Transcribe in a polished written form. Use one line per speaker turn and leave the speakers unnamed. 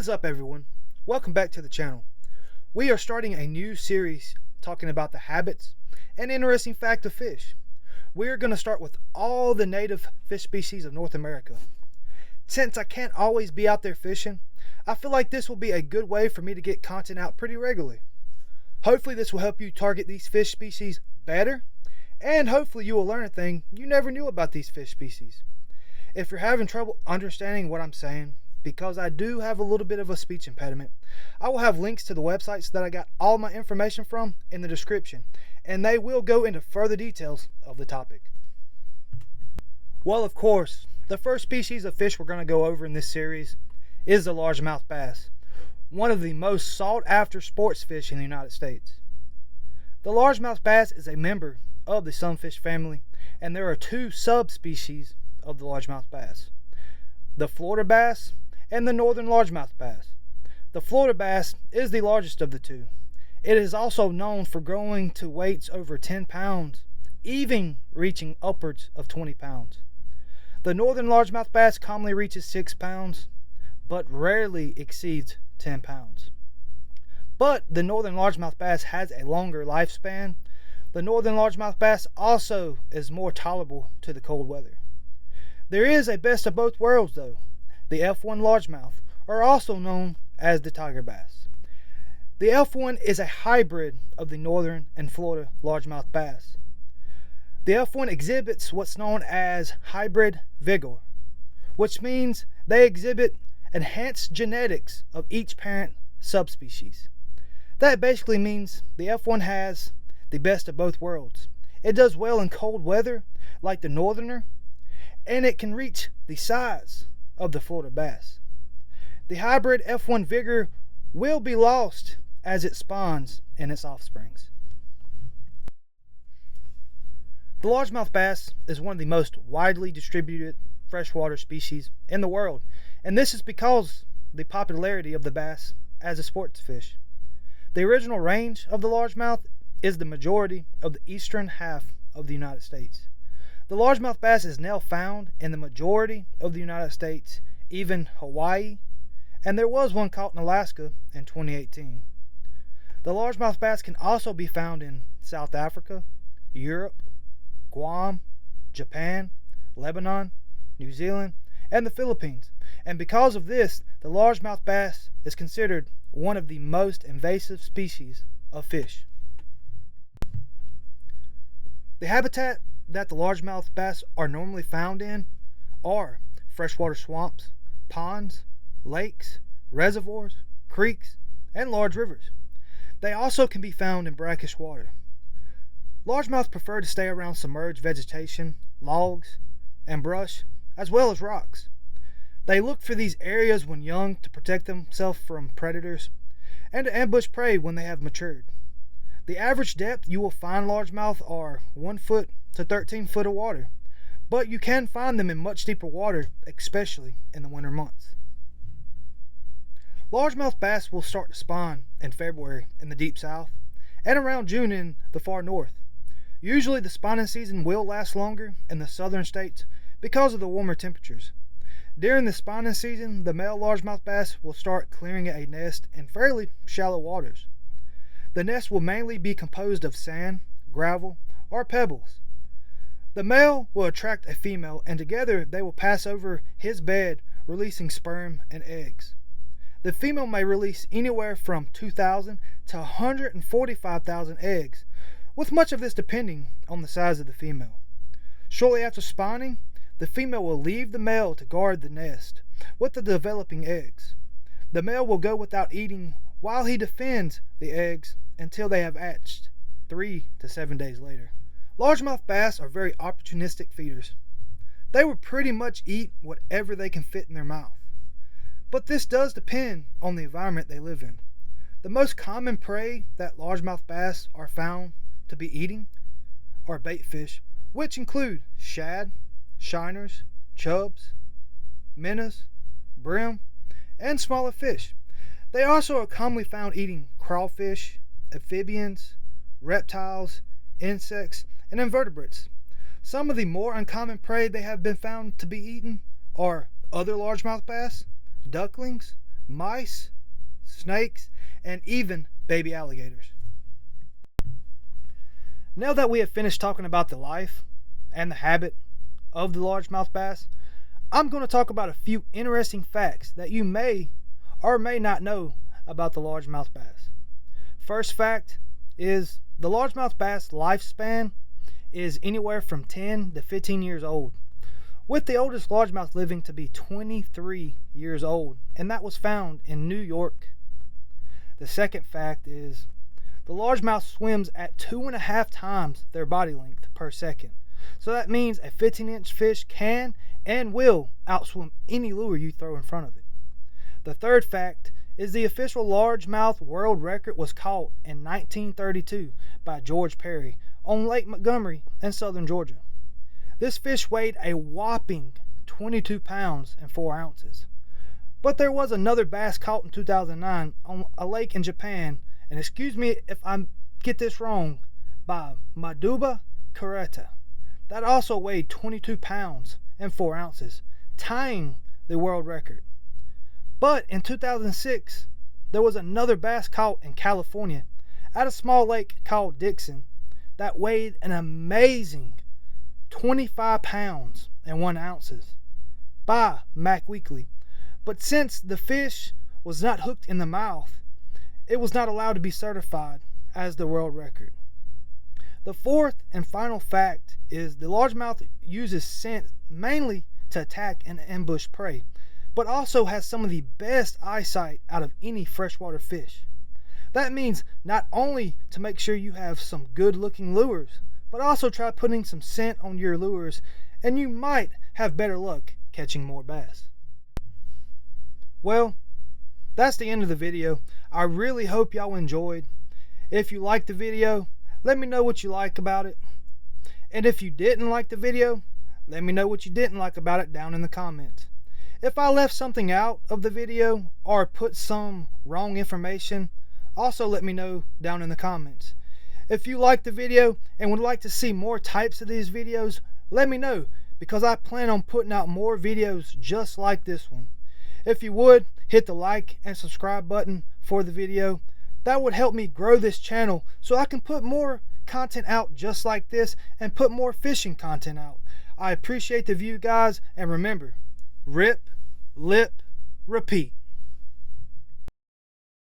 What is up, everyone? Welcome back to the channel. We are starting a new series talking about the habits and interesting fact of fish. We are going to start with all the native fish species of North America. Since I can't always be out there fishing, I feel like this will be a good way for me to get content out pretty regularly. Hopefully this will help you target these fish species better, and hopefully you will learn a thing you never knew about these fish species. If you're having trouble understanding what I'm saying, because I do have a little bit of a speech impediment, I will have links to the websites that I got all my information from in the description, and they will go into further details of the topic. Well, of course, the first species of fish we're going to go over in this series is the largemouth bass, one of the most sought after sports fish in the United States. The largemouth bass is a member of the sunfish family, and there are two subspecies of the largemouth bass: the Florida bass and the northern largemouth bass. The Florida bass is the largest of the two. It is also known for growing to weights over 10 pounds, even reaching upwards of 20 pounds. The northern largemouth bass commonly reaches 6 pounds, but rarely exceeds 10 pounds. But the northern largemouth bass has a longer lifespan. The northern largemouth bass also is more tolerable to the cold weather. There is a best of both worlds though. The F1 largemouth are also known as the tiger bass. The F1 is a hybrid of the northern and Florida largemouth bass. The F1 exhibits what's known as hybrid vigor, which means they exhibit enhanced genetics of each parent subspecies. That basically means the F1 has the best of both worlds. It does well in cold weather like the northerner, and it can reach the size of the Florida bass. The hybrid F1 vigor will be lost as it spawns in its offsprings. The largemouth bass is one of the most widely distributed freshwater species in the world, and this is because the popularity of the bass as a sports fish. The original range of the largemouth is the majority of the eastern half of the United States. The largemouth bass is now found in the majority of the United States, even Hawaii, and there was one caught in Alaska in 2018. The largemouth bass can also be found in South Africa, Europe, Guam, Japan, Lebanon, New Zealand, and the Philippines. And because of this, the largemouth bass is considered one of the most invasive species of fish. The habitat that the largemouth bass are normally found in are freshwater swamps, ponds, lakes, reservoirs, creeks, and large rivers. They also can be found in brackish water. Largemouth prefer to stay around submerged vegetation, logs, and brush, as well as rocks. They look for these areas when young to protect themselves from predators and to ambush prey when they have matured. The average depth you will find largemouth are 1 foot to 13 foot of water, but you can find them in much deeper water, especially in the winter months. Largemouth bass will start to spawn in February in the deep south and around June in the far north. Usually the spawning season will last longer in the southern states because of the warmer temperatures. During the spawning season, the male largemouth bass will start clearing a nest in fairly shallow waters. The nest will mainly be composed of sand, gravel, or pebbles. The male will attract a female, and together they will pass over his bed, releasing sperm and eggs. The female may release anywhere from 2,000 to 145,000 eggs, with much of this depending on the size of the female. Shortly after spawning, the female will leave the male to guard the nest with the developing eggs. The male will go without eating while he defends the eggs until they have hatched 3 to 7 days later. Largemouth bass are very opportunistic feeders. They will pretty much eat whatever they can fit in their mouth. But this does depend on the environment they live in. The most common prey that largemouth bass are found to be eating are bait fish, which include shad, shiners, chubs, minnows, brim, and smaller fish. They also are commonly found eating crawfish, amphibians, reptiles, insects, and invertebrates. Some of the more uncommon prey they have been found to be eaten are other largemouth bass, ducklings, mice, snakes, and even baby alligators. Now that we have finished talking about the life and the habit of the largemouth bass, I'm going to talk about a few interesting facts that you may or may not know about the largemouth bass. First fact is the largemouth bass lifespan is anywhere from 10 to 15 years old, with the oldest largemouth living to be 23 years old, and that was found in New York. The second fact is the largemouth swims at 2.5 times their body length per second. So that means a 15-inch fish can and will outswim any lure you throw in front of it. The third fact is the official largemouth world record was caught in 1932 by George Perry on Lake Montgomery in southern Georgia. This fish weighed a whopping 22 pounds and 4 ounces. But there was another bass caught in 2009 on a lake in Japan, and excuse me if I get this wrong, by Micropterus, that also weighed 22 pounds and 4 ounces, tying the world record. But in 2006, there was another bass caught in California at a small lake called Dixon that weighed an amazing 25 pounds and 1 ounces by Mac Weekly. But since the fish was not hooked in the mouth, it was not allowed to be certified as the world record. The fourth and final fact is the largemouth uses scent mainly to attack and ambush prey, but also has some of the best eyesight out of any freshwater fish. That means not only to make sure you have some good looking lures, but also try putting some scent on your lures and you might have better luck catching more bass. Well, that's the end of the video. I really hope y'all enjoyed. If you liked the video, let me know what you like about it. And if you didn't like the video, let me know what you didn't like about it down in the comments. If I left something out of the video or put some wrong information, also let me know down in the comments. If you liked the video and would like to see more types of these videos, let me know, because I plan on putting out more videos just like this one. If you would, hit the like and subscribe button for the video. That would help me grow this channel so I can put more content out just like this and put more fishing content out. I appreciate the view, guys, and remember, rip, lip, repeat.